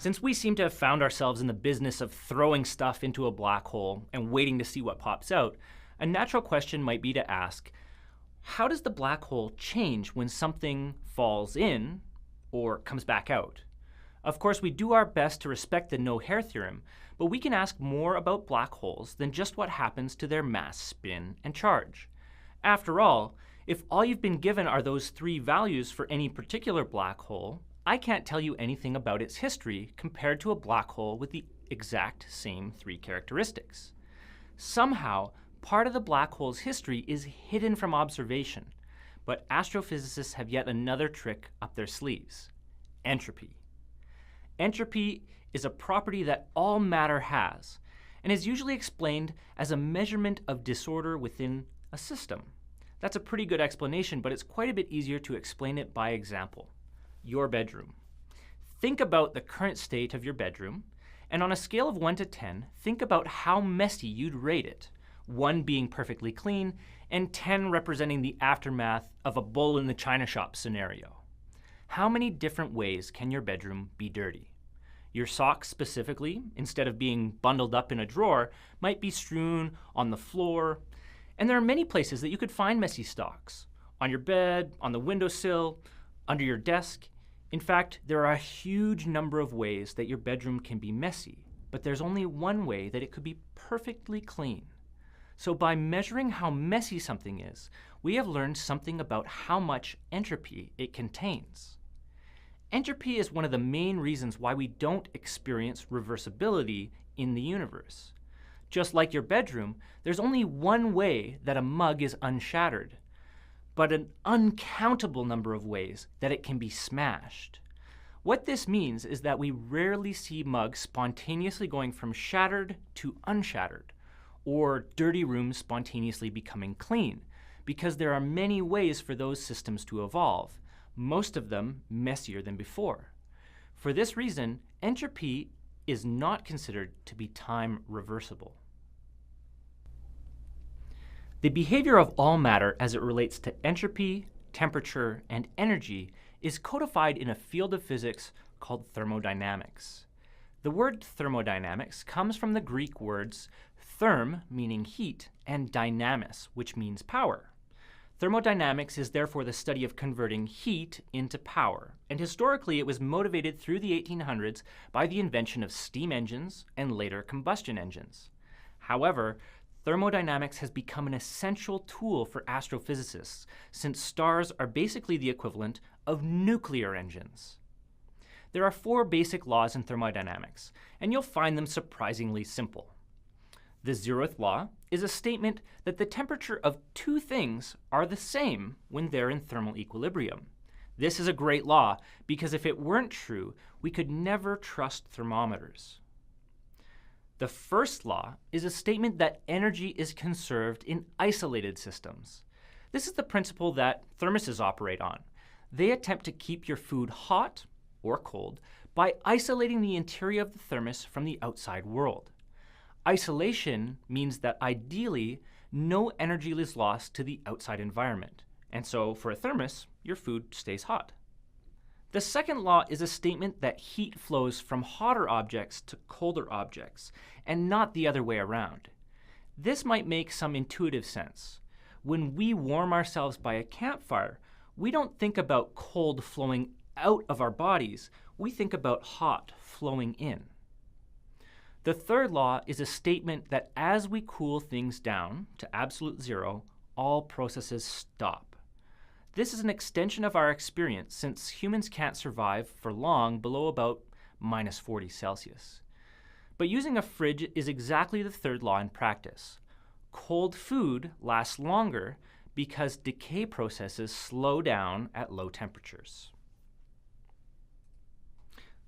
Since we seem to have found ourselves in the business of throwing stuff into a black hole and waiting to see what pops out, a natural question might be to ask, how does the black hole change when something falls in or comes back out? Of course, we do our best to respect the no-hair theorem, but we can ask more about black holes than just what happens to their mass, spin, and charge. After all, if all you've been given are those three values for any particular black hole, I can't tell you anything about its history compared to a black hole with the exact same three characteristics. Somehow, part of the black hole's history is hidden from observation, but astrophysicists have yet another trick up their sleeves: entropy. Entropy is a property that all matter has, and is usually explained as a measurement of disorder within a system. That's a pretty good explanation, but it's quite a bit easier to explain it by example. Your bedroom. Think about the current state of your bedroom, and on a scale of 1 to 10, think about how messy you'd rate it, 1 being perfectly clean, and 10 representing the aftermath of a bull in the china shop scenario. How many different ways can your bedroom be dirty? Your socks specifically, instead of being bundled up in a drawer, might be strewn on the floor, and there are many places that you could find messy socks. On your bed, on the windowsill, under your desk. In fact, there are a huge number of ways that your bedroom can be messy, but there's only one way that it could be perfectly clean. So by measuring how messy something is, we have learned something about how much entropy it contains. Entropy is one of the main reasons why we don't experience reversibility in the universe. Just like your bedroom, there's only one way that a mug is unshattered, but an uncountable number of ways that it can be smashed. What this means is that we rarely see mugs spontaneously going from shattered to unshattered, or dirty rooms spontaneously becoming clean, because there are many ways for those systems to evolve, most of them messier than before. For this reason, entropy is not considered to be time reversible. The behavior of all matter as it relates to entropy, temperature, and energy is codified in a field of physics called thermodynamics. The word thermodynamics comes from the Greek words therm, meaning heat, and dynamis, which means power. Thermodynamics is therefore the study of converting heat into power, and historically it was motivated through the 1800s by the invention of steam engines and later combustion engines. However, thermodynamics has become an essential tool for astrophysicists, since stars are basically the equivalent of nuclear engines. There are 4 basic laws in thermodynamics, and you'll find them surprisingly simple. The 0th law is a statement that the temperature of 2 things are the same when they're in thermal equilibrium. This is a great law because if it weren't true, we could never trust thermometers. The 1st law is a statement that energy is conserved in isolated systems. This is the principle that thermoses operate on. They attempt to keep your food hot or cold by isolating the interior of the thermos from the outside world. Isolation means that ideally, no energy is lost to the outside environment. And so for a thermos, your food stays hot. The 2nd law is a statement that heat flows from hotter objects to colder objects, and not the other way around. This might make some intuitive sense. When we warm ourselves by a campfire, we don't think about cold flowing out of our bodies, we think about hot flowing in. The 3rd law is a statement that as we cool things down to absolute 0, all processes stop. This is an extension of our experience since humans can't survive for long below about minus 40 Celsius. But using a fridge is exactly the 3rd law in practice. Cold food lasts longer because decay processes slow down at low temperatures.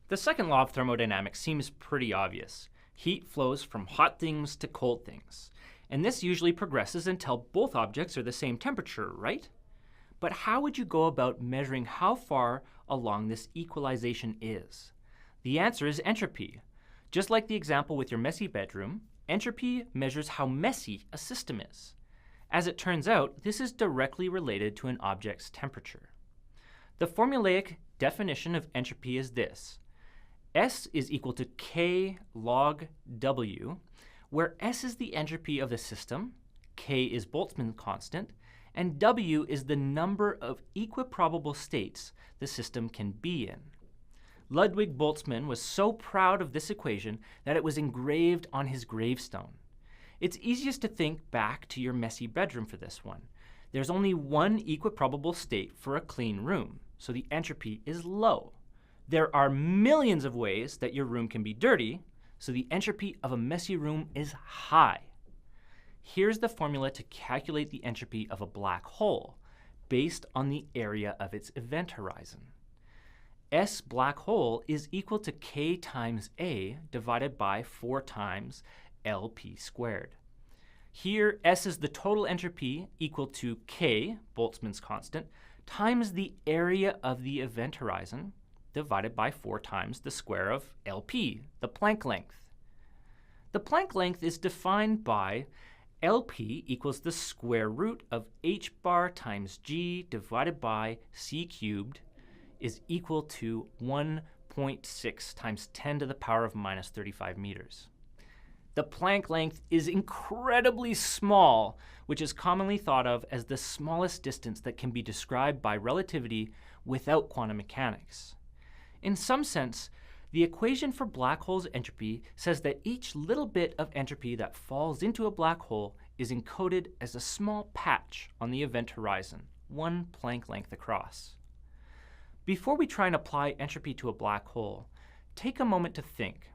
The 2nd law of thermodynamics seems pretty obvious. Heat flows from hot things to cold things, and this usually progresses until both objects are the same temperature, right? But how would you go about measuring how far along this equalization is? The answer is entropy. Just like the example with your messy bedroom, entropy measures how messy a system is. As it turns out, this is directly related to an object's temperature. The formulaic definition of entropy is this: S is equal to K log W, where S is the entropy of the system, K is Boltzmann's constant, and W is the number of equiprobable states the system can be in. Ludwig Boltzmann was so proud of this equation that it was engraved on his gravestone. It's easiest to think back to your messy bedroom for this one. There's only one equiprobable state for a clean room, so the entropy is low. There are millions of ways that your room can be dirty, so the entropy of a messy room is high. Here's the formula to calculate the entropy of a black hole based on the area of its event horizon. S black hole is equal to K times A divided by 4 times LP squared. Here, S is the total entropy equal to K, Boltzmann's constant, times the area of the event horizon divided by 4 times the square of LP, the Planck length. The Planck length is defined by LP equals the square root of h bar times g divided by c cubed is equal to 1.6 times 10 to the power of minus 35 meters. The Planck length is incredibly small, which is commonly thought of as the smallest distance that can be described by relativity without quantum mechanics. In some sense, the equation for black holes' entropy says that each little bit of entropy that falls into a black hole is encoded as a small patch on the event horizon, 1 Planck length across. Before we try and apply entropy to a black hole, take a moment to think.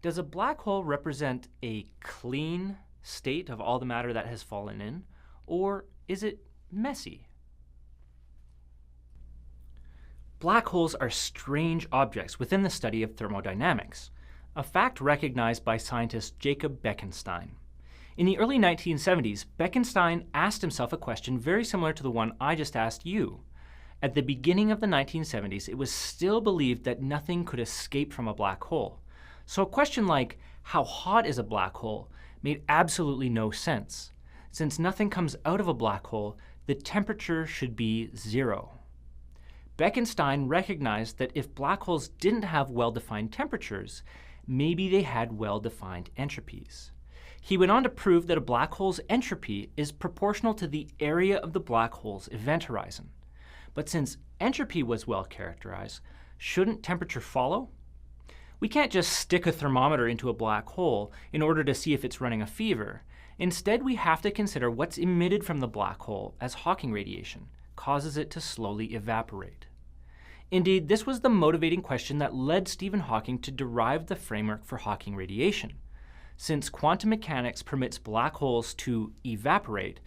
Does a black hole represent a clean state of all the matter that has fallen in, or is it messy? Black holes are strange objects within the study of thermodynamics, a fact recognized by scientist Jacob Bekenstein. In the early 1970s, Bekenstein asked himself a question very similar to the one I just asked you. At the beginning of the 1970s, it was still believed that nothing could escape from a black hole. So a question like, how hot is a black hole, made absolutely no sense. Since nothing comes out of a black hole, the temperature should be 0. Bekenstein recognized that if black holes didn't have well-defined temperatures, maybe they had well-defined entropies. He went on to prove that a black hole's entropy is proportional to the area of the black hole's event horizon. But since entropy was well characterized, shouldn't temperature follow? We can't just stick a thermometer into a black hole in order to see if it's running a fever. Instead, we have to consider what's emitted from the black hole as Hawking radiation causes it to slowly evaporate. Indeed, this was the motivating question that led Stephen Hawking to derive the framework for Hawking radiation. Since quantum mechanics permits black holes to evaporate,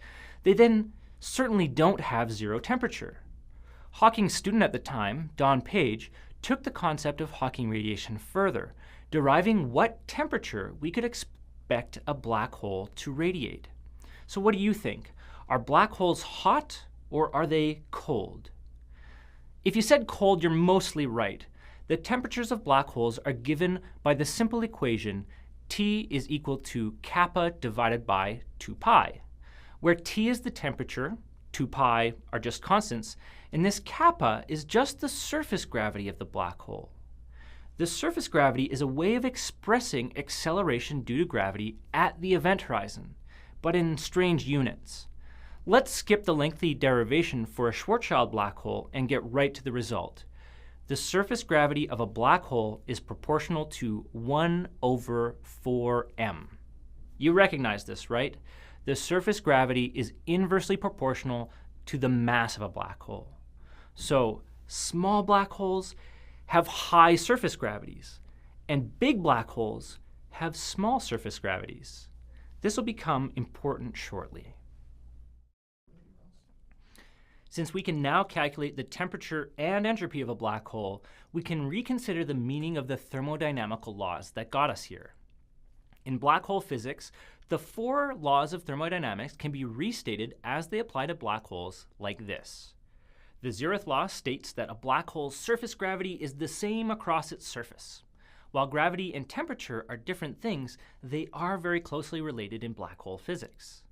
they then certainly don't have 0 temperature. Hawking's student at the time, Don Page, took the concept of Hawking radiation further, deriving what temperature we could expect a black hole to radiate. So what do you think? Are black holes hot or are they cold? If you said cold, you're mostly right. The temperatures of black holes are given by the simple equation T is equal to kappa divided by 2 pi, where T is the temperature, 2 pi are just constants, and this kappa is just the surface gravity of the black hole. The surface gravity is a way of expressing acceleration due to gravity at the event horizon, but in strange units. Let's skip the lengthy derivation for a Schwarzschild black hole and get right to the result. The surface gravity of a black hole is proportional to 1 over 4m. You recognize this, right? The surface gravity is inversely proportional to the mass of a black hole. So small black holes have high surface gravities, and big black holes have small surface gravities. This will become important shortly. Since we can now calculate the temperature and entropy of a black hole, we can reconsider the meaning of the thermodynamical laws that got us here. In black hole physics, the 4 laws of thermodynamics can be restated as they apply to black holes like this. The 0th law states that a black hole's surface gravity is the same across its surface. While gravity and temperature are different things, they are very closely related in black hole physics.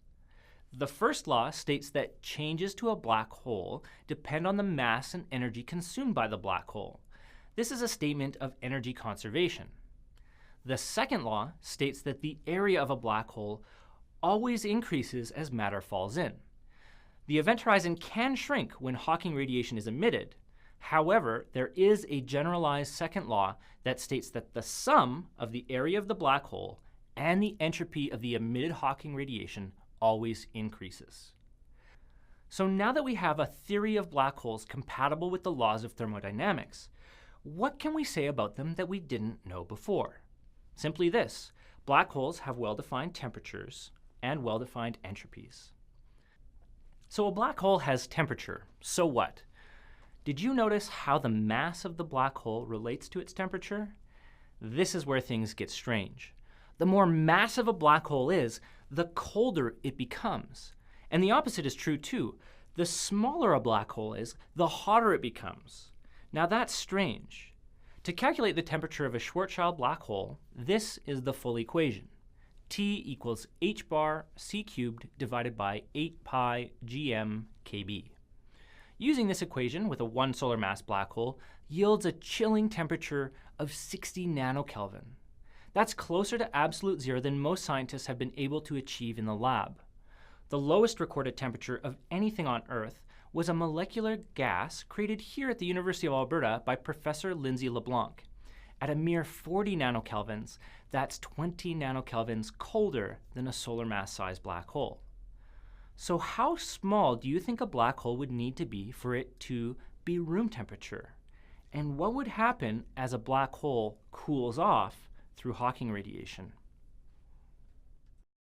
The 1st law states that changes to a black hole depend on the mass and energy consumed by the black hole. This is a statement of energy conservation. The second law states that the area of a black hole always increases as matter falls in. The event horizon can shrink when Hawking radiation is emitted. However, there is a generalized second law that states that the sum of the area of the black hole and the entropy of the emitted Hawking radiation always increases. So now that we have a theory of black holes compatible with the laws of thermodynamics, what can we say about them that we didn't know before? Simply this: black holes have well-defined temperatures and well-defined entropies. So a black hole has temperature. So what? Did you notice how the mass of the black hole relates to its temperature? This is where things get strange. The more massive a black hole is, the colder it becomes. And the opposite is true too. The smaller a black hole is, the hotter it becomes. Now that's strange. To calculate the temperature of a Schwarzschild black hole, this is the full equation. T equals h bar c cubed divided by 8 pi gm kb. Using this equation with a 1 solar mass black hole yields a chilling temperature of 60 nanokelvin. That's closer to absolute zero than most scientists have been able to achieve in the lab. The lowest recorded temperature of anything on Earth was a molecular gas created here at the University of Alberta by Professor Lindsay LeBlanc. At a mere 40 nanokelvins, that's 20 nanokelvins colder than a solar mass-sized black hole. So how small do you think a black hole would need to be for it to be room temperature? And what would happen as a black hole cools off through Hawking radiation?